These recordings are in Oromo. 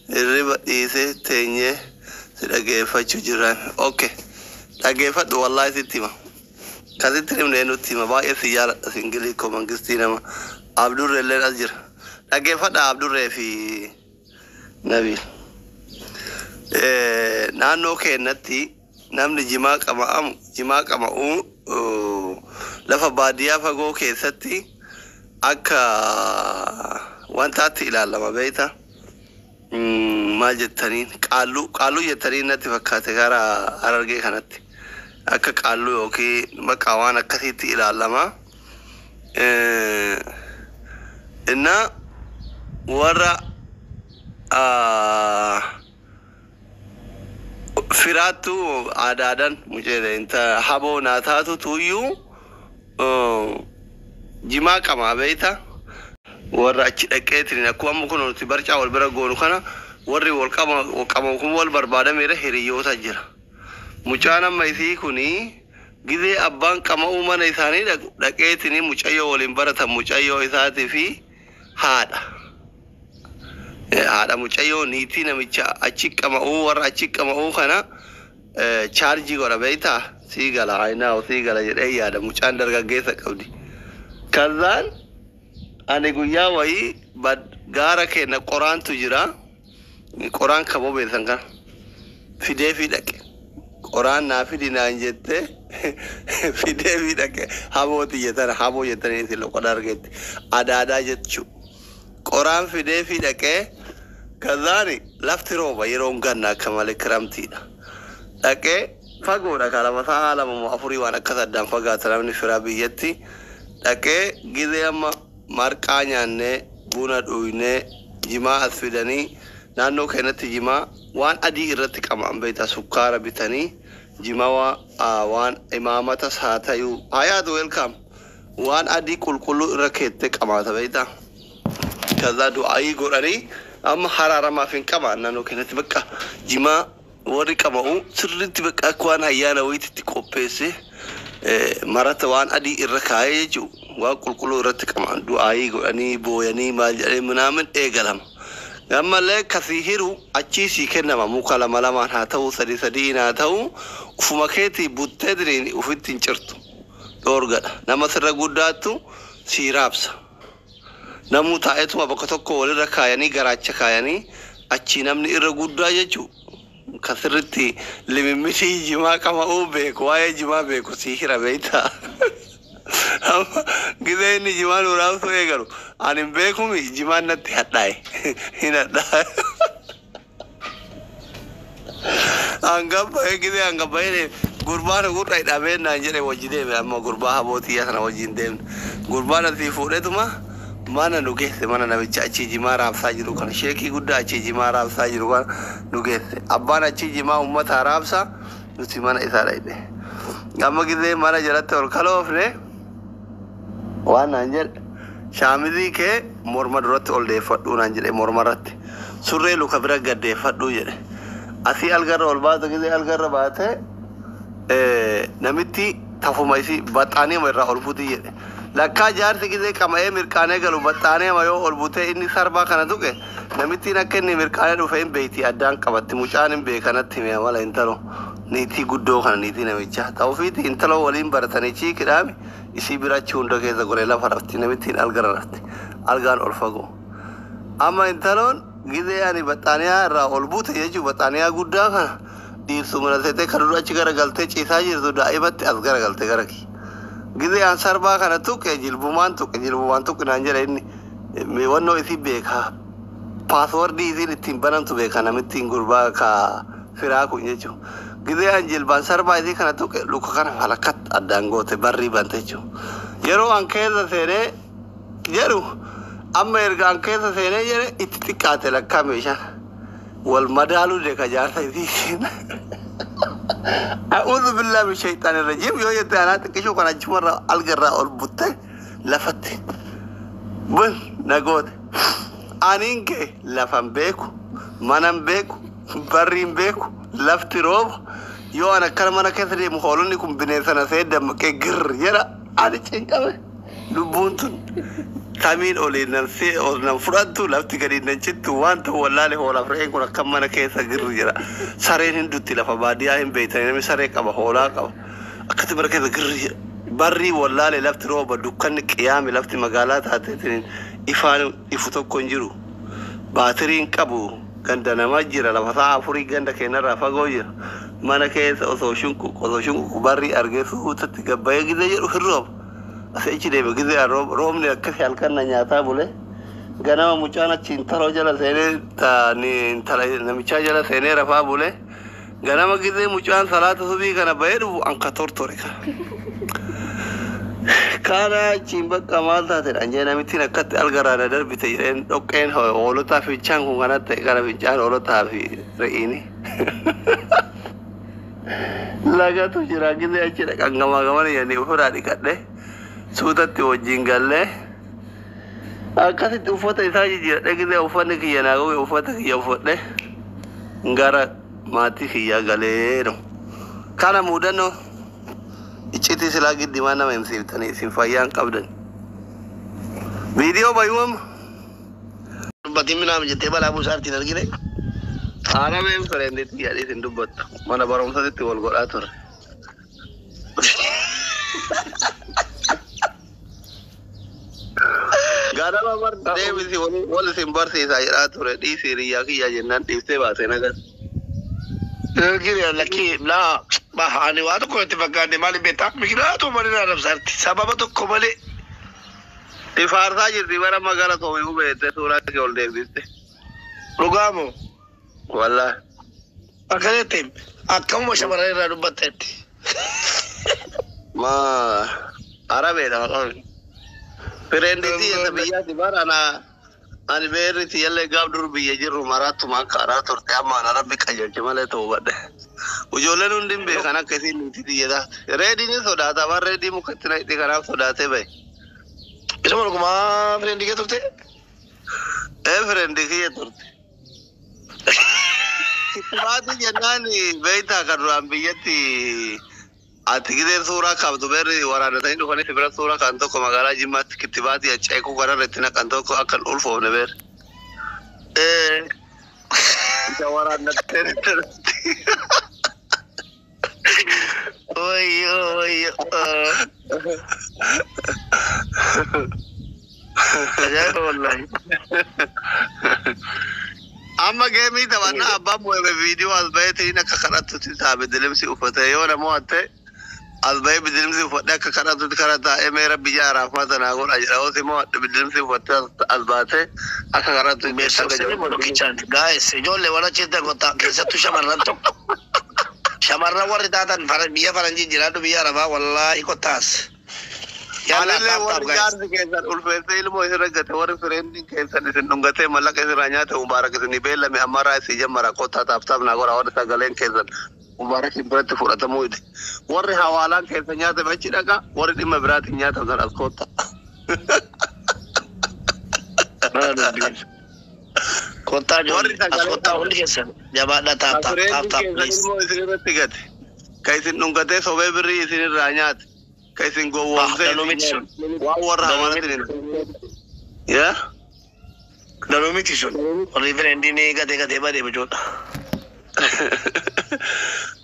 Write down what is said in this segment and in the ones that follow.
الربا إيسي تيني سيداقي فاتشو جيران أوكي داقي فاتو والله ستيما كذي تريم لينو تيما باقي سيارة سنجلي كومانكستينا ما عبدو ريلين أجر داقي فاتا عبدو ري في نبيل نانو كينتي نمني جماك أما لفا باديا فاقو كيستي أكا وانتاتي إلى لما بيتا ما جتنين قالو جتنين نتي فكاتي غارا أرارجي خانتي أكا قالو يوكي مكاوانا كثيتي إلى لما إنا ورا فراتو عدادن مجرد انت حبو ناتاتو تويو جما كما بيتا ورا اكيترين اكو ام كنو تبرچا والبرا غونو كنا وري والقما كم والبرباده ميره هريو تاجر مچانا ميسي كوني غدي ابان كما ومن ايثاني دقيتني مچايو ولمبرتا مچايو ايثاتي في هذا هذا مچايو نيتي نمچا اچيك ما ور اچيك ما كنا charge gora beita sigala aina o sigala jere ya da mucan darga gesa kaudi kazan ane guya wai bad gara ke na Quran tujira Quran kabo be sanga fide fidake Quran na fidi na njette fide fidake habo ti yetar habo yetane silo qadar get ada jetchu Quran fide fidake kazani laftiro ba yiron ganna kamal kramti لكن فقونا كلام سهل ما أفوري وانا كذا دم فقا ترامني فرابيتي لكن جذي أما ماركانيا نه بونا دوينه جماعة فيداني نانو كانت جماعة وان أدي إرتك أمام بيتا سكارة بيتاني جماعة وان إمامة ساتيو هيا ويلكم وان أدي كل ركيتك أمام بيتا كذا دعائي قراني أما حرارة ما فين كمان نانو كانت بكا جماعة وري كماو سرتي بك اكوان ايانا ويتي كوبيسي مرات وان ادي الركاي جو وقلقلو رت كمان دعاي غني بويني ما منامن ايغلام اما له كثيرو اچي سيكنما مكلم لما هاتو سدينا تو فمكيتي بوتدرين وفتين چرتو دورغدا نما سر غداتو سيرابس نمو تايتو بكتوكو ول ركايني غراچ كايني اچي نمني ارغودا يجو كثرتي لممشي جما كما أوبك واي جما بيكو سيهرا بيتا كذا إني جما نوراو سوى كرو أنا بيكو جما نتي هتاي هنا دا أنغب كذا أنغب باي قربان قرأي دابين نانجري وجدين أما قربان بوتي يسنا وجدين قربان في فورتما mana nugese mana na bichachi jimara afsajiru kana sheki gudda achi jimara afsajiru kana nugese abana achi jima ummata arabsa nuti mana isara ide gamma gide mana jaratte or kalofne wana anjel shamidi ke mormad rot olde faddu nanjel mormarat surre lu kabra gadde faddu jere asi algarra ol baado gide algarra baate namiti tafumaisi batani mera ol futi jere لكا جارتي كده كم أيه مركانة قالوا بتاني ما يو أربوته إني سربا كنا توكه نمتي نكني مركانة رفعين بيتي أدان كبت مجانين بيكانة تيمي ولا إنتلو نيتي قدو كنا نيتي نميتشا توفيتي إنتلو ولين برتاني شيء كلامي يسي براتشون ده كذا قريلا فرفتي نمتي الجرارتي الجان ألفاقو أما إنتلون كده يعني بتانيا را أربوته يجوا بتانيا قدو كنا دير سومنا سته كرورا چكرا غلطه چيسا جيرتو دائمت أذكر غلطه كركي كذا أنصار باكنا توك جلبومان توك نانجر إني ميوانو إثي بيكها password إثي نتيمبران تو بيكها نمتين غربا كا فراكو نيجو كذا أنجل بانصار با إثي كنا توك لوكا كنا فلكت أدانغو تبري بانتجو يرو أنكيزا سيري يرو أما يرغا أنكيزا سيري يري إتتكاتي لكا ميشان والمدالو ديكا جارتا إثي أعوذ بالله من الشيطان الرجيم يو يتعنات كشو كان أجمر الجراء والبطة لفت بل نقول أنينك لفن بيكو منام بيكو برين بيكو لفت روب يو أنا كلمة كثير مخولونكم بنيسنا سيدا مكجر يلا أنا شيء كمان لبونتون Tamiin olii nansee nan fudhattu lafti gadi nan cittu wanta wallaalee hoolaaf re'een kun akka mana keessa girru jira. Sareen hin dutti lafa baadiyyaa hin beektan namni saree qaba hoolaa qaba. Akkati bara keessa girru jira. Barri wallaalee lafti rooba dukkanni qiyaame lafti magaalaa taateetiin ifaan ifu tokko hin jiru. Baatiriin qabu ganda namaa jira lafa sa'a afurii ganda keenyarraa fagoo jira. Mana keessa osoo shunku barri argee suutatti gabbayee gizee jedhu hin rooba. Asii deeme gizee roobni akkasii halkan na nyaataa bule. Ganama mucaan achi intaloo jala seenee namichaa jala seenee rafaa bule. Ganama gizee mucaan salaata subii kana bahee dhufu anka tortore ka. Kana achiin bakka maal taatedha anjee namittiin akkatti algaraana darbite jedheen dhoqqeen hoolotaa fi fichaan kun kanatti ta'e kana fichaan hoolotaa fi re'iini. Lagatu jira gizee achi dhaqan gamaa gamana jedhanii ofirraa dhiqadhe. Suutatti wajjin galle akkasitti uffata isaa jijjiiradhe gizee uffanni kiyya naa ga'u uffata kiyya uffadhe gara maatii kiyya galeeno. Kana muudannoo iccitii silaa giddimaa nama himsiiftanii isin fayyaan qabdan. Viidiyoo bayuum dubbatiin minaam jettee balaa buusaartiin argine. Haala beeku sareendeetti yaadhii isin dubbattu mana barumsatti wal godhaa ture. Ganama mar deebisi wal isin barsiisaa jedhaa ture dhiisii riyyaa kiyya jennaan dhiiftee baasee nagas. Gini laki la bahani waa tokko itti fakkaanne maali beektaa mikilaatu malinaa rabsaarti sababa tokko malee. Ifaarsaa jirti bara magaalaa Soomii beekte suuraa kee ol deebiste. Dhugaamoo? Wallaahi. Akkanatti akkamuma shamarran irraa dubbatteetti. Ma arabeedha maqaan. Fireenditi yasa biyyaati bara ani beerriti yallee gaaf dur biyya jirru maraatuma akka araa turte amma ana rabbi qajeelche malee ta'uu badhe. Ijoolleen hundi hin beekan akka isiin nuti xiyyeedha. Reediin sodaata waan reedii mukatti na itti kanaaf sodaatee bahe. Isa malkumaa fireendii kee turte? Fireendii kiyya turte. Maatii jennaan beektaa kan duraan biyyatti ati gizee suuraa qabdu beerri waraanatanii dhufanii bira suuraa kan tokko magaalaa Jimmaatti kittibaatii aceekuu kanarratti naqan tokko akka ulfoofne beer. Isa waraannattee Wayyo. Ajaa'iba wallahi. Amma geemii taphannaa abbaan bu'ee viidiyoo as baheetiin akka kadhattutti taabe dilimsi uffatee yoo namoo hattee as bahee bidilimsi uffatee akka kadhattutti kana taa'ee meera biyya araafaa sanaa godha jedha yoo simoo bidilimsi uffatee as baatee akka kadhattutti Beeksisni molokichaan gaa'es ijoollee waan achitti gotaa keessattuu shamarran tokko shamarran warri taatan biyya faranjii jiraatu biyya arabaa wallaahi kottaas. Alillee warri jaarsi keessan ulfeessee ilmoo isirra gate warri fireendiin keessan isin dhungatee mallaqa isirraa nyaata mubaarak isinii beellame ammarraa isii jammara kottaa taaftaaf naa godha warri sagaleen keessan mubaarak hin biratti fudhatamuu idi. Warri hawaalaan keessa nyaatame achi dhaqa warri dhimma biraatiin nyaatan san as kotta. Kottaa ijoollee as kottaa hundi keessan jabaadhaa taaf please. Ilmoo isinirratti gate ka isin dhungatee sobee birrii isinirraa nyaate. Kaisin gowwomsee waan warra hamanatti yaa dalumiti sun warri fireendiin gatee badee bijoodha.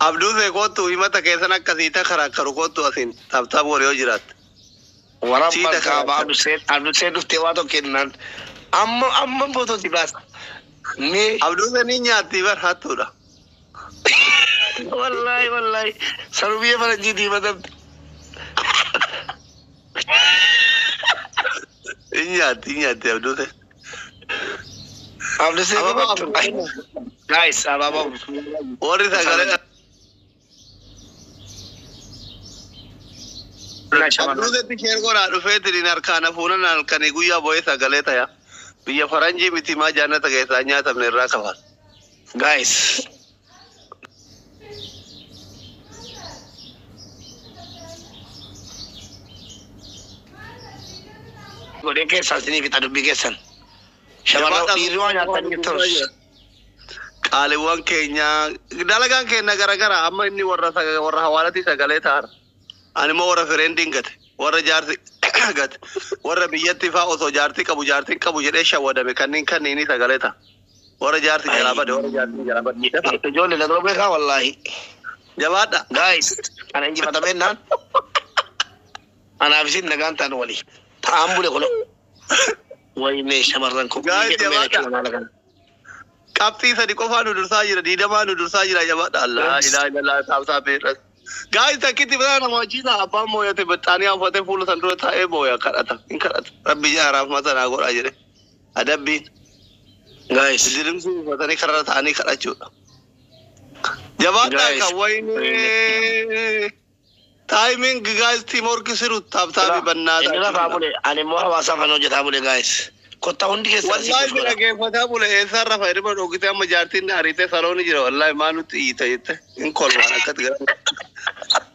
Abduu see kottu himata keessan akkasiita karaakkaru kottu asin taabtaab godhe yoo jiraatte. Waraabaa kaaba Abduu see dhuftee waa tokko kennaan amma boototi baasa. Abduu see ni nyaatti bar hattuudha. Wallahi sarubiyya faranjii diimatamte. Inyaatti Abduu see. Abduu see guys ababa warri sagalee Abduu seetti sheer godhaa dhufeetiin harkaan hafuunan halkanii guyyaa bo'ee sagalee taya. Biyya faranjii miti maa jaannata keessaa nyaatamne irraa qaban. guys godhee keessaa isinii fixa dubbii keessan. Shamarran dhiirri waan nyaatanii ta'us. Qaaliiwwan keenya dalagaan keenya garagara amma inni warra hawaalatti sagalee ta'an. Ani immoo warra fireendiin gate warra jaarsi Gat warra biyyatti faa osoo jaartii qabu jedhee shawwadame kanneen sagaleta. Warra jaartii jalaabade warra jaartii jalaabade. Ijoollee na dura beekaa wallaahi. Jabaadha. Guys, ana injifatameen naan. Anaaf isin nagaan ta'an walii. Ta'an bule kulo. Wayne shamarran ko. Guys, jabaadha. Qabxii sadi qofaa nu dursaa jira, diidamaa nu dursaa jira jabaadha. Allah ilaaha illallah taabsaa beekas. Guys, takkitti biraa nama wachiisa abbaan mooyate baxxaanii hafate fuula san dura taa'ee booya kadhata. In kadhata. Rabbi jaaraaf masanaa godhaa jedhe. Adabbiin. Guys, dirimsuu uffatanii karra ta'anii kadhachuudha. Jabaadha kan wayne. Timing guys teamwork siru taabtaafi bannaadha. Inni lafaa bule ani immoo hawaasaa kan hojjetaa bule guys. Kotta hundi keessaa si wallahi bila geeffataa bule eessaan rafa hirma dhogite amma jaartiin ariitee salooni jira wallahi maa nutti iyyita jette in kolfaan akkati gara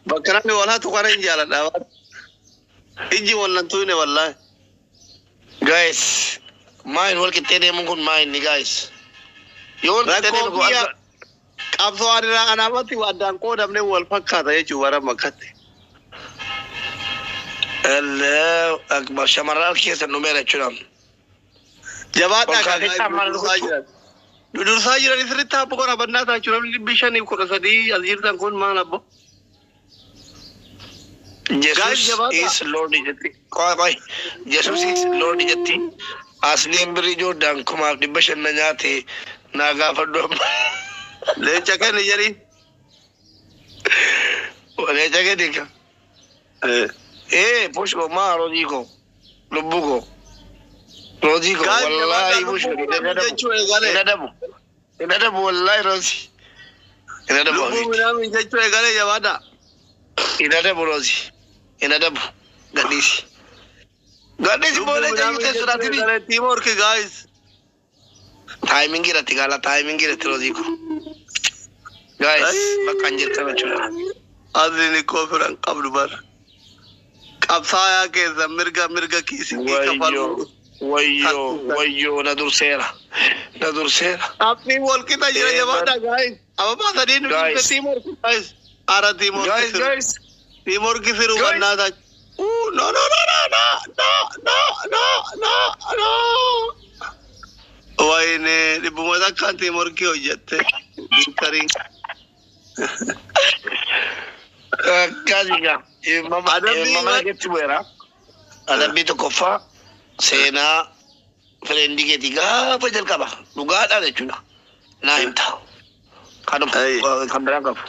bakka namni walaatu kana hin jaaladha ijji wannan tuyne wallahi guys maayin wal qixxee deemuun kun maayin ni guys yoo wal qixxee deemu kun qabsoo aniraa anaamatti addaan qoodamne wal fakkaata jechuu bara makkatti Allah akbar shamarran keessa numeera jechuudha. Jabaadha kan dursaa jiran isirritti haaphu qora bannaa taachuu namni bishaniif 13 as jirtan kun maal abbo Jesus is Lord jetti. Qoy Jesus is Lord jetti. Asliin birrii Jordan kumaaf 500 na nyaate naa gaafadhu amma. Leenca kenni jedhi. Leenca kenni ka. Pushko maa Rodrigo. Lubbuko. Rodrigo wallahi pushko. Inadabu wallahi Rosi. Inadabu. Lubbu minami jechuu eegale jabaadha. Inadabu Rosi. Inadabu. Gadisi. Gadisi boole jayute suratini. Teamwork guys. Timing irratti gala timing irratti Rodrigo. Guys, bakka jirtan jechuudha. Adini kofiran qabdu bar. Qabsaaya keessa mirga kiisii kafalu. Wayyo na durseera. Abbi wal kita jira jabaadha guys. Ababa sadii nu dhufte teamwork guys. Ara teamwork. Guys. Teamwork siru bannaata. No. Wayne dhibbuma takkaan teamwork hojjette. Kariin. Gaziga. Mama getti bu'eera. Adabbii tokkoffaa seenaa fireendii keetii gaafa jalqaba dhugaadhaan jechuudha. Naa himta. Kanuma kan biraan qabu.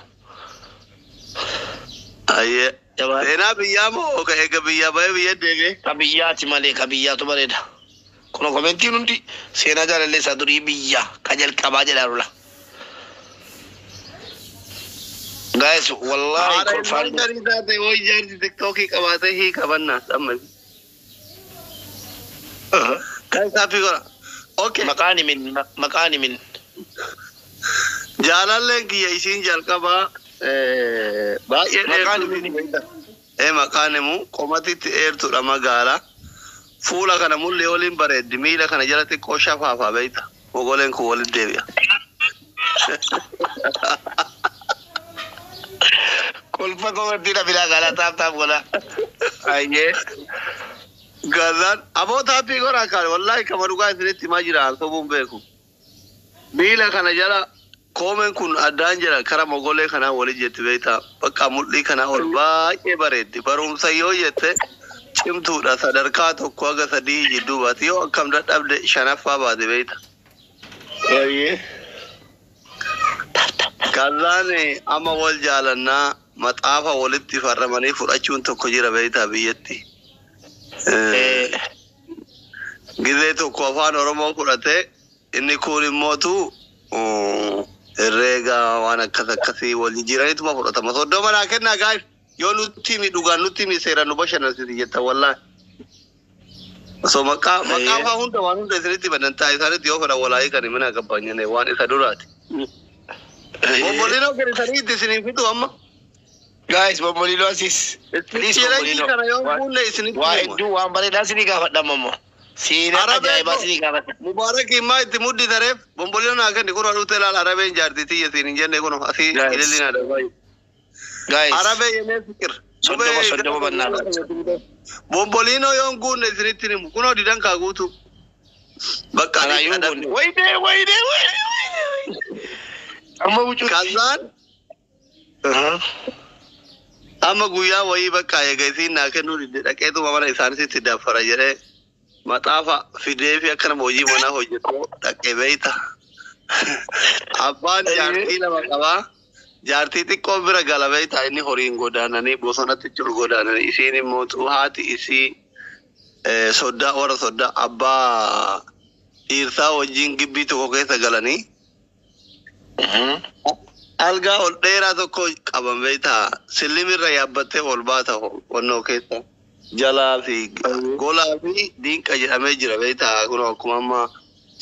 Ayyee. Seenaa biyyaa moo ka eega biyyaa bahee biyya deebi'ee? Ka biyyaati malee ka biyyaatu bareeda. Kun komentiin hundi seenaa jaalallee isaa durii biyyaa ka jalqabaa jedhaa lula. Guys, wallahi kolfaan dari taate way jaarti TikTokii qabaatee hiika bannaa amma. Kan saafii gora. Okay. Maqaani min. Jaalalleen kiyya isiin jalqabaa baay'ee dheertuu. Maqaanimu qomatitti dheertuudha magaalaa. Fuula kana mullee waliin bareeddi miila kana jala xiqqoo shafaafaa beeyta. Mogoleen kun walitti deebi'a. Kolfa komattiidha bilaa galaa taap godha. Ayyee. Gazaan aboo taappii godhaa kan wallahi kama dhugaa isinitti himaa jira sobuun beeku. Miila kana jala koomeen kun addaan jira kara mogolee kanaa wali jetti beeyta. Bakka mul'ii kanaa ol baay'ee bareeddi. Barumsa yoo jette cimtuudha sadarkaa tokko haga 3 jidduu baati yoo akkam dadhabde 5ffaa baate beeyta. Ayyee. Gazaan amma wal jaalannaa maxaafa walitti farramanii fudhachuun tokko jira beeyta biyyatti. Gizee tokko afaan Oromoo fudhate inni kun immootu herreega waan akkasii waliin jiranituma fudhatama. Soddoma naa kennaa gaayif yoo nutti himi dhugaan nutti himi seeraan nu bashannansiisi jetta wallahi. So maqaafaa hunda waan hunda isinitti badantaa isaanitti yoo fedhan walaayii kan himina qabbaanyane waan isa duraati. Bombolino kan isaniitti isiniin fitu amma. Guys, Bombolino asis. Please Bombolino. Why do one bareedaa sinii gaafadha mammo. Seenaa ajaa'ibaa sinii gaafadha. Mubarak immaa itti muddi tareef Bombolino naa kenni kun dhufte ilaal Arabeen jaartii tiyya siin hin jenne kun asii ilillina dha. Guys. Arabee yemee fikir. soddoma bannaa Bombolino yon gunne sinittini kuno didan ka gutu. Bakka ana ni yugo wayde amma wucu kazan amma guya wayi bakka ya gaisi na kanu da keto mana isan sitti da fara jere matafa fide fi akana moji mana hojjeto da kebeita abban jarti la makaba jarti tikko bira galabeita inni horin godana ni bosonatti chul godana isini motu hati isi sodda wara sodda abba irsa wajin gibbi to ko kesa galani alga ol dheeraa tokko qaban beektaa sillimirra yaabbattee ol baata onnoo keessa jalaa fi golaa fi diinqa jedhamee jira beektaa kun akkuma amma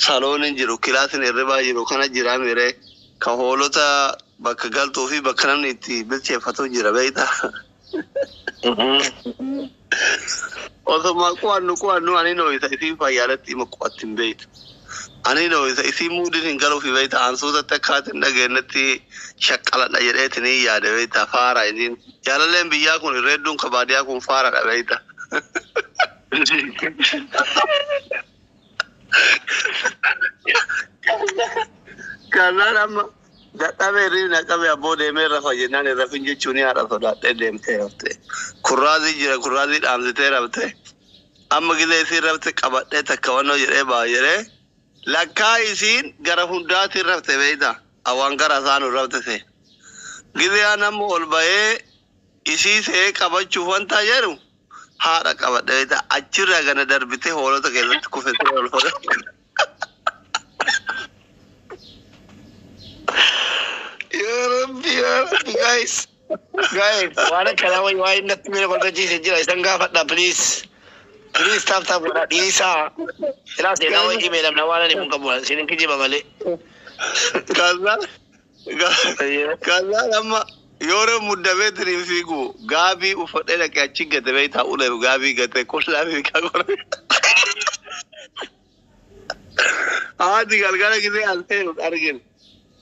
salooniin jiru kilaasin hirribaa jiru kana jira miree ka hoolota bakka galtuu fi bakka namni itti bilcheeffatu jira beektaa. Osoma kuannu ani no isa isi fayyadatti makwattin beektu. Ani no isa isi mudin hin galu fi beektaa ansuuta takkaatin dhageenyatti shaqqaladha jedheetini yaade beektaa faara idin jaalalleen biyyaa kun irreedduun kabaadiyaa kun faaradha beektaa. Kanaan amma dadhabee irri naqabe abboo deemee rafa jennaan rafin jechuun haadha sodaadhee deemtee raftee kurraazii jira kurraazii dhaamsitee raftee amma gilee isiin rafte qabadhee takka wannoo jedhee baa jedhee lakkaa isiin gara hundaatiin rafte beektaa awwaan gara isaanuu rafte see gilee namni ol bahee isii see qabachuuf wanta jedhu haadha qabadhee beektaa achirraa gana darbitee hoolota keessatti kufetee ol fudhatu. Guys, wala kala why not me ko gaji se jira isang gafa na please tap wala isa ila se na wai email na wala ni mun ka bulan sinin kiji mamale kaza amma yore muddabe trin figu gabi ufade da ka cinga da bai ta ule gabi ga te kullabi ka gora galgala gide alfe argin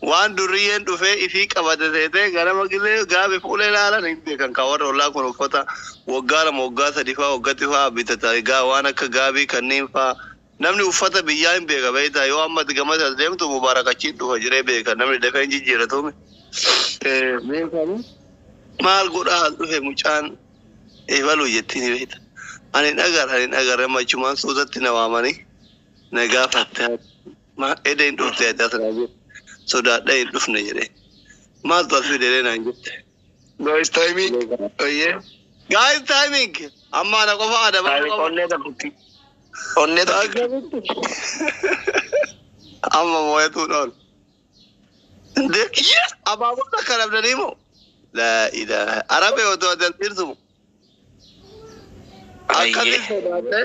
waan duriyeen dhufee ifii qabate seetee ganama gilee gaabi fuulee laalan hin beekan ka warra ollaa kun uffata waggaa lama waggaa sadi faa waggatti faa bitata egaa waan akka gaabii kanneen faa namni uffata biyyaa hin beeka beektaa yoo amma gamata deemtu mubaarakachiin dhufa jiree beeka namni dafee hin jijjiiratuumi. Maal godhaa dhufe mucaan eebaluu jettiin beekta. Ani dhagar machumaan suutatti na waamanii na gaafatte edeen dhuftee adda sanaa jiru. Sodaadha hin dhufne jedhee maaltu as fidee naan jette. Guys timing Guys timing amma ana qofa adaba onne takkutti amma mooyatu dhool inde abaabota kanabdanii moo laa ilaaha arabee otoo adeltirtumu akkasi sodaadhe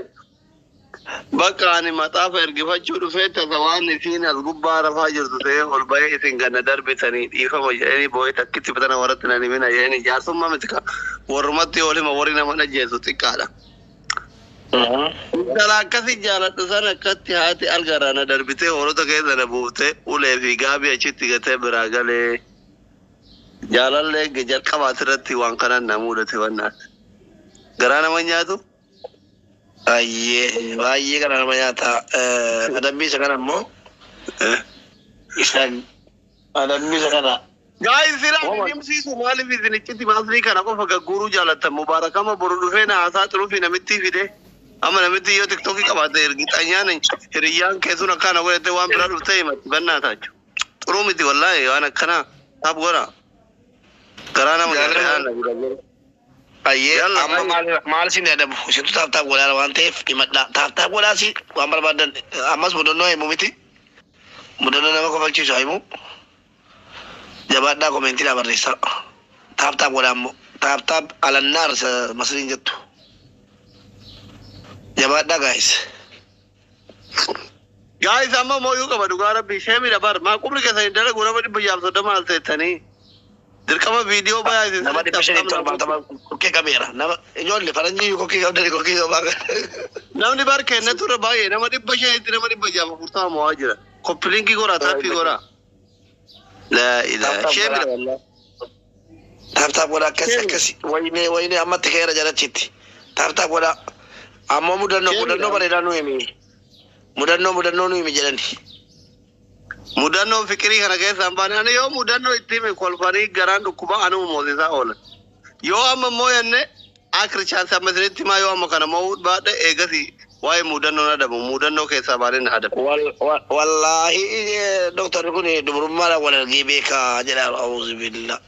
bakka ani maxaafa ergifachuu dhufee tasawaan isiin as gubbaa rafaa jirtu ta'ee ol bahee isin ganna darbitanii dhiifama jedhanii boo'ee takkitti bitana warratti nan himina jedhanii jaarsummaa miti ka warrumatti oolima warri nama ajjeesu xiqqaadha. Intala akkasi jaaladhu sana akkatti haati algaraana darbitee hoolota keessa na buuftee ulee fi gaabii achitti gatee biraa galee jaalallee jalqabaat irratti waan kanan na mudate wannaati. Garaa nama nyaatu? Baay'ee kana nama nyaata adabbii isa kana immoo isaan adabbii isa kana Guys, sila nimsiisu maaliif isinichitti maasrii kana qofa gagguuruu jaalattan mubaarakama boru dhufee na haasaa xuruufi namitti fide amma namitti yoo tiktokii qabaate ergixanyaan hiriyyaan keessuun akkana godhate waan biraa dhuftee himatti bannaa taachu xuruu miti wallaahi waan akkanaa taap godha garaa nama garaa amma maal sin adabu situ taap godhaa waan ta'eef himadha taap godhaa si waan barbaadan ammas mudannoo himu miti mudannoo nama kofalchiisu himu jabaadhaa koomentiidhaa barreessaa taap godhaa ammoo taap alannaar masriin jettu jabaadhaa guys amma mooyuu qaba dhugaa rabbi sheemii dabar maa qubri keessa hin dalagu nama dhibba jaamsodda maal ta'ettanii dirqama viidiyoo bayaa isin nama dhibba shanii torbaatama kokkee qabeera nama ijoollee faranjii kokkee qabdanii kokkee qabaa namni bar kenne ture baay'ee nama dhibba shaniitti nama dhibba jaama furtama mo'aa jira koppilinkii goraa taappii goraa laa ilaaha sheemii تاب ولا كسي ويني أما تخير جالتشتي تاب ولا أما مدنو بريدانو يمي مدنو يمي جلني mudannoo fikirii kana keessa hambaan ani yoo mudannoo itti me kolfanii garaan dhukkuba anu moosisaa oolan yoo amma mooyanne akrichaansi amma sirriitti maa yoo amma kana moo baadhe eegasi waa'ee mudannoo na adabu mudannoo keessaa baadhee na adabu. Wallahi doktor kun dubrummaadha wal argee beekaa jedha a'uuzu billah.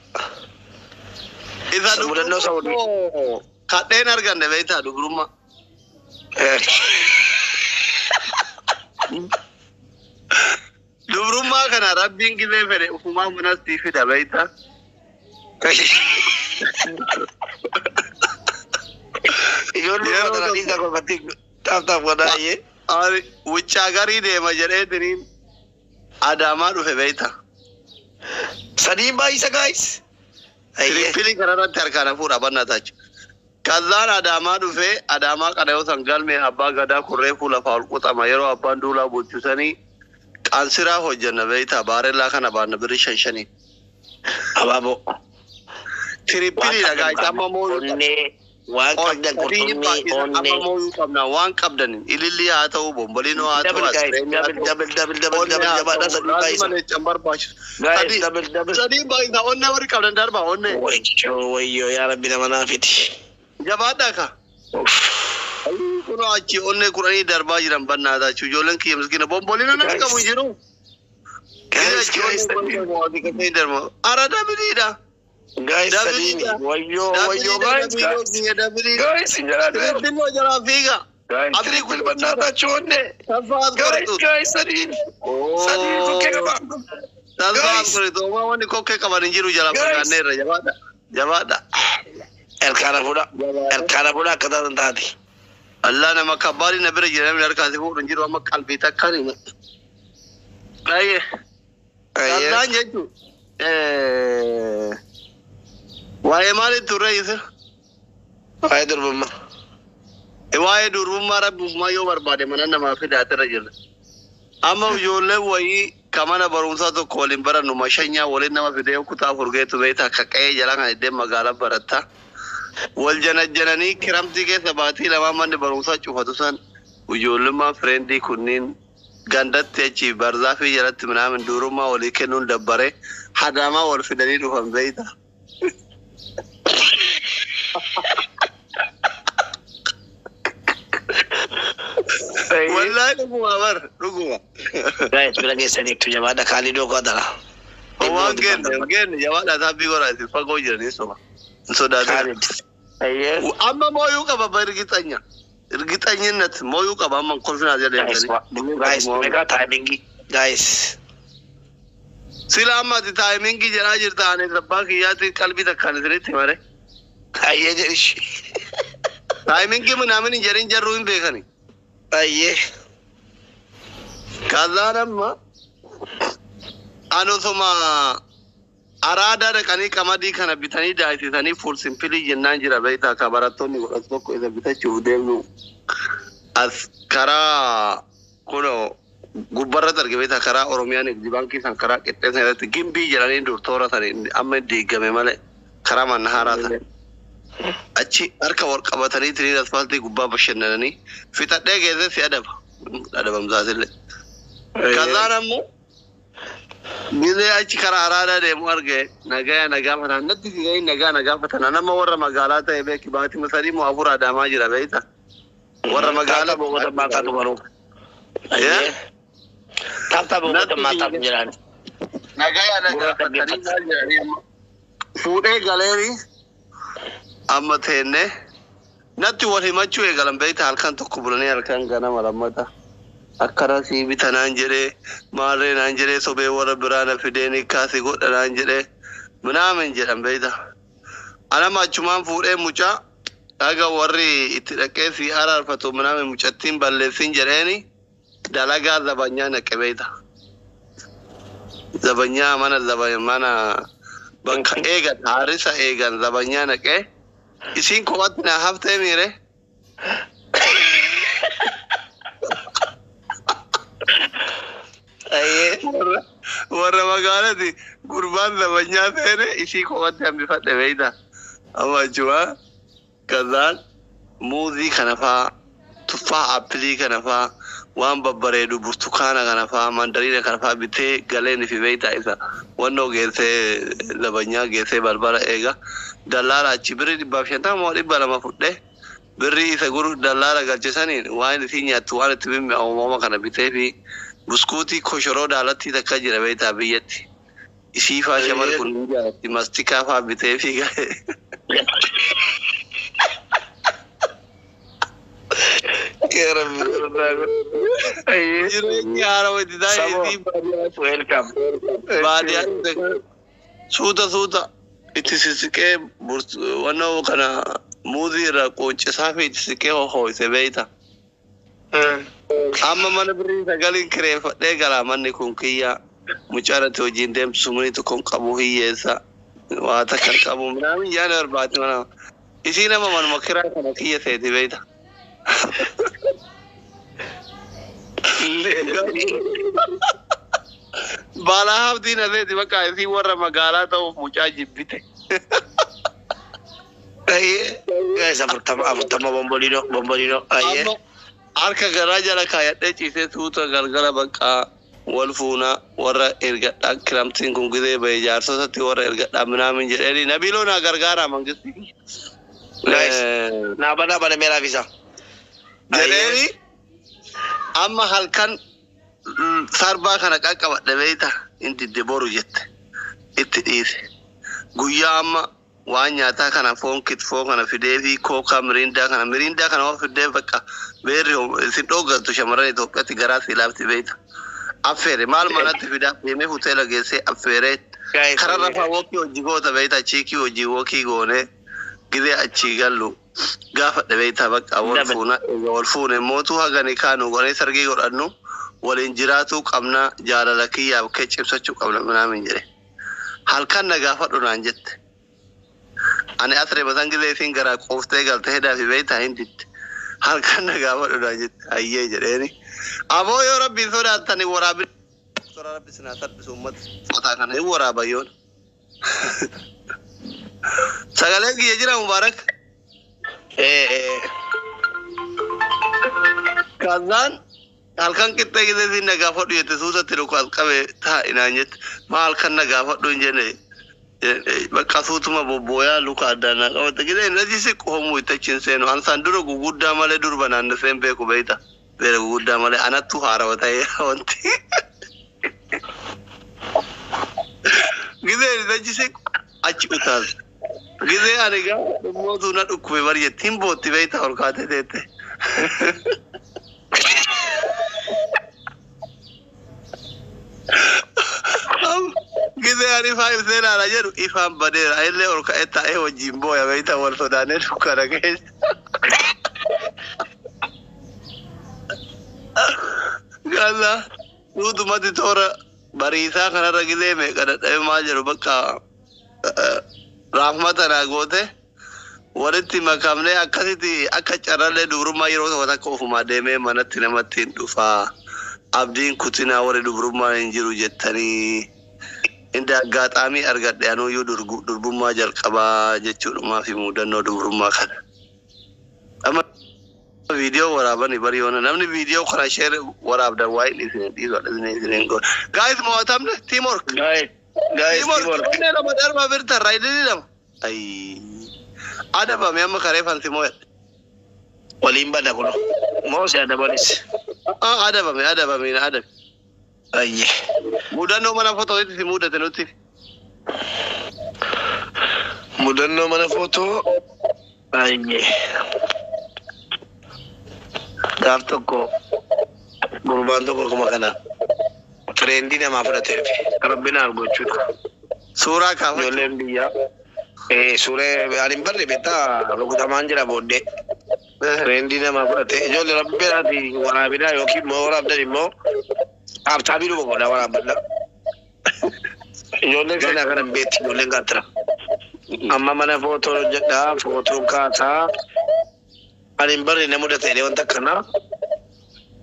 Isa mudannoo saawwadii kadheen arganne beektaa dubrummaa. Dubrummaa kana rabbiin gibee fedhe ufumaa munastii fida beektaa. Ijoollee baatanii isa kolfatti taaf godhaayyee. Wuccaa garii deema jedhee diriin Adaamaa dhufe beektaa. Sadiin baay'isa gaayis. Tirippilii kanarratti harkaan fuudha bannaa taachu. Kazaan Adaamaa dhufe Adaamaa kana yoo san galmee abbaa gadaa kurree fuula fa'aa ol quxama yeroo abbaan duulaa bulchusanii qansiraa hojjenna beektaa baarellaa kana baanna birrii 5 Abaaboo. Tirippilii dhagaa isa amma mooyuu waan qabdan qurxummii amma mooyuu qabna waan qabdan ilillii haa ta'u bomboliinoo haa ta'u sadii baay'isa onne warri qabdan darba onne wayyoo yaa rabbi nama naafiti jabaadhaa ka kunoo achi onne kudhanii darbaa jiran bannaataa jechuun ijoolleen kiyya miskiina bomboliinoo namni qabu hin jiru ara dabiliidha. Guys, Salini, wayo guys, Dino jara figa. Abri kul banana chonne. Guys, Salini. Salini koke kaba. Guys, to ma wani koke kaba ninjiru jara fagane ra jabada. El Carabura kada tadi. Allah nama kabari na bere jara mi arka sifu ninjiru amma kalbi takkani. Aye. Allah jechu. Waa'ee maaliif turre isa? Waa'ee durbummaa. Waa'ee durbummaa rabbummaa yoo barbaade mana namaa fidaatira jirra. Amma ijoollee wayii kamana barumsaa tokko waliin barannu mashanyaa waliin nama fidee kutaa furgeetu beektaa kaqqa'ee jala kan iddeen magaalaa baratta. Wal janajjananii kiramtii keessa baatii lamaa manni barumsaa cufatu san ijoollummaa fireendii kunniin gandatti achi barzaafii jalatti minaamin dubrummaa walii kennuun dabbare hadaamaa wal fidanii dhufan beektaa. Wallahi ruguma. Guys, bila geesanii tu jabaadha Kaalidoo Qadara. Waan genne jabaadha taabbii goraati fagoo jiranii soba. Sodaatu. Amma mooyuu qaba irgixanya. Irgixanyinnet mooyuu qaba amma kolfinaa jedhanii. Guys, mega timing. Guys. Sila amma ati taayimingi jedhaa jirta ani rabbaa kiyyaatti qalbii takkaan isinitti mare. Ayyee jedhishi. Taayimingi minaamin hin jedhin jarruu hin beekani. Ayyee. Kazaan amma anusuma araadaa dhaqanii qamadii kana bitanii daayisisanii fuulsimpilii jennaan jira beektaa akka barattoonni godhatu tokko isa bitachuuf deemnu as karaa kunoo gubbarra darge beektaa karaa Oromiyaan Nigdi Baankii san karaa qixxeessa irratti gimbii jedhanii dur toora sanii amma diigame malee karaa Mannahaaraa sana. Achi harka wal qabatanii tiriin asfaaltii gubbaa bashannananii fixadhee geessee si adabamsaasillee. Kazaan ammoo gizee achi karaa araadaa deemu arge nagaa fatan natti gahee nagaa fatan nama warra magaalaa ta'e beeki baatii masarii moo afur Adaamaa jira beektaa. Warra magaalaa boqota maataa dubaruu. Taphtaa boqota maataa jirani. Nagaa fatanii fuudhee galeerii. Amma teenne natti wal himachuu eegalan beektaa halkan tokko bulanii halkan ganama lammata akkana sii bitanaan jedhee maarree naan jedhee sobee warra biraana fideen kaasii godhanaan jedhee minaamin jedhan beektaa. Anama achumaan fuudhee mucaa dhaga warri itti dhaqee si araarfatu minaamin mucattiin balleessin jedheeni dalagaa zabanyaa naqe beektaa. Zabanyaa mana bakka eegan haarisa eegan zabanyaa naqee. Isin kowaatti na haftee miire. warra magaalati gurbaan labanyaa seene isii kophaatti hambifadhe beeyta amma jechuudha kazaan muuzii kana faa tuffaa appilii kana faa waan babbareedu burtukaana kana faa mandariina kana faa bitee galeen fi beeyta isa wannoo geessee labanyaa geessee balbala eega dallaala achi birrii 150 moo 200 fudhee birrii isa guru dallaala galchisaniin waan itti nyaattu waan itti bimmi uumama kana bitee fi buskuutii koshoroo daalatti takka jira beeyta biyyatti isii faa shamar kun jaalatti mastikaa faa bitee fi gahe jireenyi haarawa itti taa'ee baadiyyaa suuta itti sisiqee wannoo kana muuzii irraa qoncisaa fi itti siqee hohoise beeyta amma mana birrii sagaliin kireeffadhee galaa manni kun kiyya mucaarratti hojiin deemtu sumanii tokkoon qabu hiyyeessa waa takka qabu minaamin yaada barbaade mana isii nama manuma kiraa kana kiyya seeti beeyta balaa haftiin aseeti bakka isii warra magaalaa ta'uuf mucaa jibbite afurtama bombolino harka garaa jala kaayadhee ciisee suuta galgala bakka wal fuuna warra ergadhaa kiramtiin kun gidee bahe jaarsotatti warra ergadhaa minaamin jedheeni nabiiloo naa gargaaraa mangisti naa bana meeraaf isa jedheeni amma halkan sarbaa kana qaqqabadhe beeyta inti boru jette itti dhiise guyyaa amma waan nyaataa kana foon kitfoo kana fidee fi kookaa mirindaa kana waan fidee bakka beerri isin dhoogattu shamarran Itoophiyaatti garaa si laafti beeyta affeere maal manatti fidaa deemee hoteela geessee affeeree karaa rafaa wookii hojii goota beeyta chiikii hojii wookii goonee gidee achii gallu gaafadhe beeyta bakka wal fuune mootuu hagani kaanu goonee sargii godhannu waliin jiraatuu qabna jaalala kiyyaaf kee cibsachuu qabna minaamin jedhe halkan na gaafadhu naan jette ani asre basan gidee isin garaa qooftee galte hedaa fi beeyta hinditti halkan na gaafadhu naan jette hayyee jedheeni aboo yoo rabbiin sodaattani waraabin rabbi sinaa salphisu ummat fataa kana hin waraabayyoon sagaleen kiyya jira mubaarak kazaan halkan qixxee gidee isin na gaafadhu jette suutatti dhukaas qabe taa'inaan jette maa halkan na gaafadhu hin jenne bakka suutuma bobbooyaa luka addaanaa qabatte gidee nati siqqu homuu ittachiin seenu ansaan dura guguddaa malee durba naannaseen beeku beeyta beera guguddaa malee anattu haarawa ta'ee wanti gidee nati siqqu achi utaas gidee ani gaa dhummootuu na dhukkube barjetti hin bootti beeyta ol kaatee teette gidee ani ifaa ibseenaa na jedhu ifaan badeera illee ol ka'ee taa'ee wajjin booya beeyta wal sodaanee dukkana keessa gaza duutumatti toora bariisaa kanarra gidee meeqa dadhabe maal jedhu bakka raafmata naa goote walitti makamnee akkasitti akka carrallee dubrummaa yeroo tokko takka ofumaa deemee manatti namatti hin dhufaa abdiin kutinaa warri dubrummaan hin jiru jettanii inda agaaxaamii argadhe anuyyuu durbummaa jalqabaa jechuudhumaa fi mudannoo dubrummaa kana amma viidiyoo waraabani bariyoona namni viidiyoo kana sheer waraabdan waa'ee dhiisanii goon gaayis mo'atamne tiimork tiimork nama dharma birta raayidini nama adabame amma karee fansi mo'edhe waliin bada kuno moo si adabanis adabame ayye mudannoo mana footoo itti si mudate nutti mudannoo mana footoo ayye gaaf tokko gurbaan tokko kuma kana trendii namaa fudhateef rabbina argochuudha suuraa kaafa ijoolleen biyyaa suuree ani hin barre beektaa rukutamaan jira booddee trendii namaa fudhate ijoollee rabbinaati waraabinaa yookiin immoo waraabdan immoo abtaabii dhufa godhaa waraabbadha ijoolleen seenaa kana beetti ijoolleen gaatira amma mana footoo hojjedhaa footoo kaasaa ani hin barre na mudate wanta akkana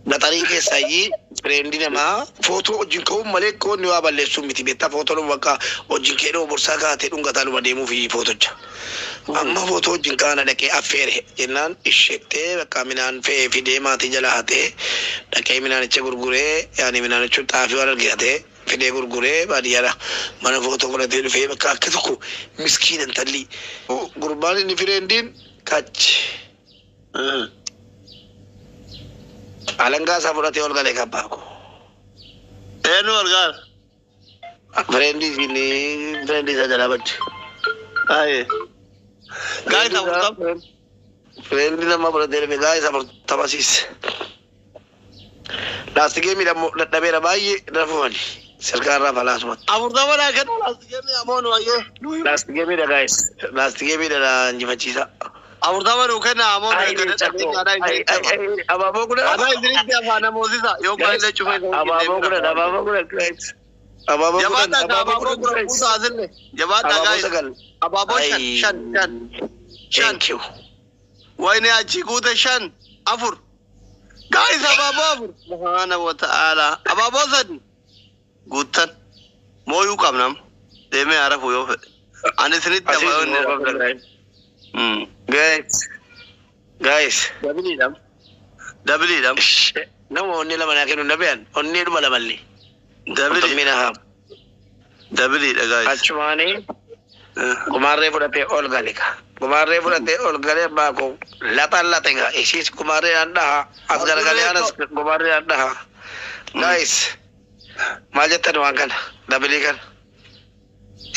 Gaxarii keessayyii fireendii namaa footoo wajjin ka'uun malee koonni waa balleessuun miti beektaa footoon bakka wajjin keedhoo borsaa kaatee dhungataa dhuma deemuuf footocha. Amma footoo wajjin kaana dhaqee affeere jennaan isheettee bakka minaan fe'ee fidee maatii jala hatee dhaqee minaanicha gurguree yaani minaanichuun xaafii waan argatee fidee gurguree baadiyyaadha mana footoo fudhatee dhufee bakka akka tokko miskiin intalli gurbaan inni fireendiin kachi. Alangaa fudhatee ol galee kabbaako. Eenyu argaan? Fireendii isa jalaa bachi. Aye. Gaa'ii taphatam. Fireendii nama fudhatee dhufe gaa'ii taphasiise. Laastigee miidhamoo dadhabeera baay'ee rafumani. Sirkaarraa falaasumatti. Afurtama dhaa kenna laastigee miidhamoo nu wayyee. Laastigee miidha gaa'is. Laastigee miidha injifachiisa. Afurtama nu kenna ammoo abaaboo guddaa. Adaa isinitti afaan namoosisa yoo baay'ee cufee. Abaaboo guddaa gaa'is. Abaaboo guddaa kuusaa asille. Jabaadhaa gaa'is. Abaaboo shan. Wayne achi kuute shan afur. Gaa'is abaaboo afur. Subhaana wa ta'ala. Abaaboo sadi. Guuttan. Mooyuu qabnam. Deemee harafu yoo fedhe. Ani isinitti afaan. Guys. Dabiliidham. Nama onni lama naa kennu nabiyan onni dhuma lamalli. Dabiliidha guys. Achumaanii kumaarree fudhatee ol gale ka. Kumaarree fudhatee ol galee baako late ga ishis kumaarree aan dhaha as garagalee anas kumaarree aan dhaha. Guys. Maal jettan waan kana dabilii kana.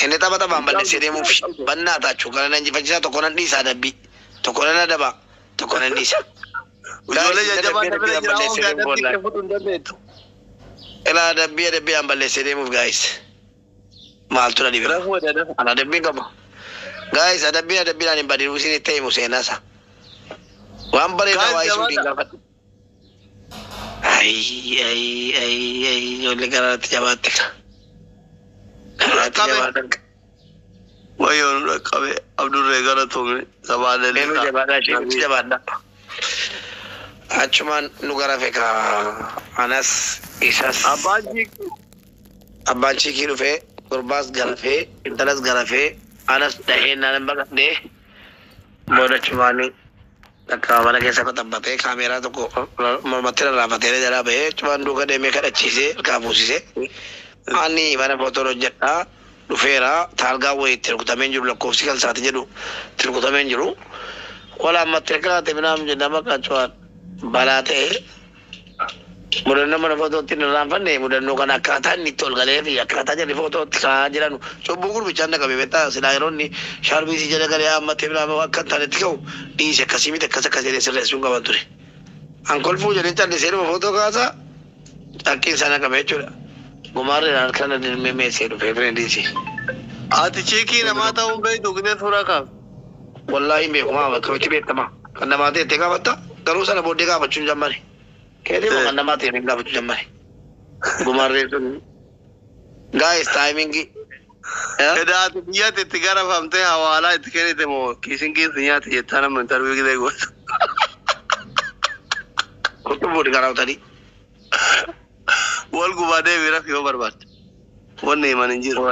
Inni taphataan balleessee deemuuf bannaa taachuu kana nan injifachiisaa tokko nan dhiisaa dabbii tokko nan adaba tokko nan dhiisa. Ijoollee jajjabaa dabee jira ilaa dabbii aan balleessee deemuuf gaa'is. Maaltu na dhibira? Ana dabbiin qaba. Gaa'is adabbiidhaan hin badin usiin itti himu seenaasa. Waan bareedaa waa isuu diin gaafadhu. Ijoollee garaatti jabaatti ka. Wayoon dhaqqabe Abdurree galatoome sabaalee jabaadha. Achumaan nu gara feeka anas isas abbaan chiikii dhufee gurbaas garafee intalas garafee anas dhahee naan baqadhee booda chumaanii akka mana keessa qaxabbatee kaameeraa tokko mormatti rarraafatee jalaa bahee chumaan duuka deemee kadhachiisee harkaa fuusisee ani mana footoo hojjedhaa dhufeera taalgaa wayiitti rukutameen jiru lakkoofsi kan isaati jedhu itti rukutameen jiru wala ammatti kaate minaam jedhama qachuwaan balaa ta'e mudannoo mana footootti hin irraanfanne mudannoo kan akkaataa inni itti ol galee fi akkaataa jedhi footootti kaa jedhanu cubbuu gurbichaan dhaqabe beektaa silaa yeroonni shaarbiisii jala galee ammattee minaam akka hin taanetti ka'u dhiise akkasii miti akkas jedhee sirreessuun qaban ture. Ankolfuu jedhee callisee dhuma footoo kaasaa cakkiin sana qabe jechuudha. Gumaarreen kana meesee dhufee fireendisi. Ati chiikii namaa ta'uun beektu gidee suuraa kaaf. Wallaahi beekumaa bakka itti beekama. Kan namaa ta'e itti gaafatta garuu sana booddee gaafachuun jammare. Keetii kan namaa ta'e hin gaafachuu jammare. Gumaarreen sun. Gaa'is taayimingii. Edaa ati biyyatti itti garafamtee hawaalaa itti kennite moo kiisiin keessi nyaate jettaa nama intarvii gidee goota. Kutubuun garaawtanii. Wal gubaa deebiira yoo barbaadde. Wanni himan hin jiru.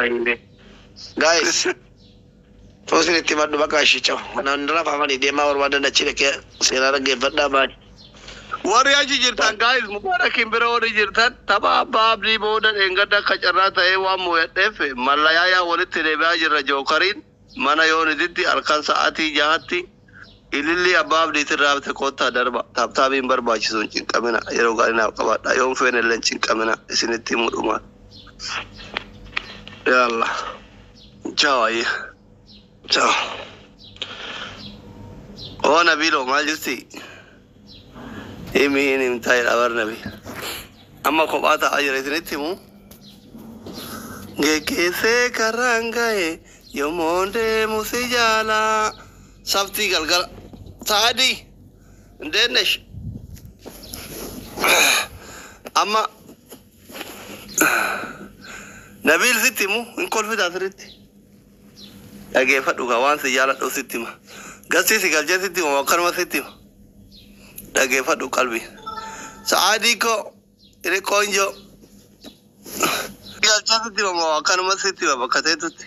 Guys. Toosin itti maddu bakka ishicha. Nan rafamanii deemaa barbaadan achi dhaqee seenaa dhaggeeffadhaa baani. Warri achi jirtan guys mubaarakiin bira warri jirtan tapha abbaa abdii booda dheengadda akka carraa ta'ee waan mo'adheef mallayaayaa walitti deebi'aa jirra jookariin mana yoonititti halkan sa'aatii jahatti ililli abbaa abdiitiin raabte koottaa darba taaptaabiin barbaachisuun cinqamina yeroo gaarinaaf qabaadha yoon feene illee cinqamina isinitti mudhumaan. Yalla. Ciao ayya. Ciao. Oh Nabilo maal jirti? Himi hin taa'e dhabar nabi. Amma kophaa ta'aa jira isinitti himu. Geggeessee karraan ga'e yommoon deemu si jaala. Sabtii galgala. Saadii. Ndeennesh. Amma. Nabil sitti himu hin kolfitaa sirritti. Dhageeffadhu kaa waan si jaaladhu sitti hima. Gastii si galchee sitti hima akkanuma sitti hima. Dhageeffadhu qalbii. Saadiko ire konjo. Ya chati mama wakanu masiti baba katetuti.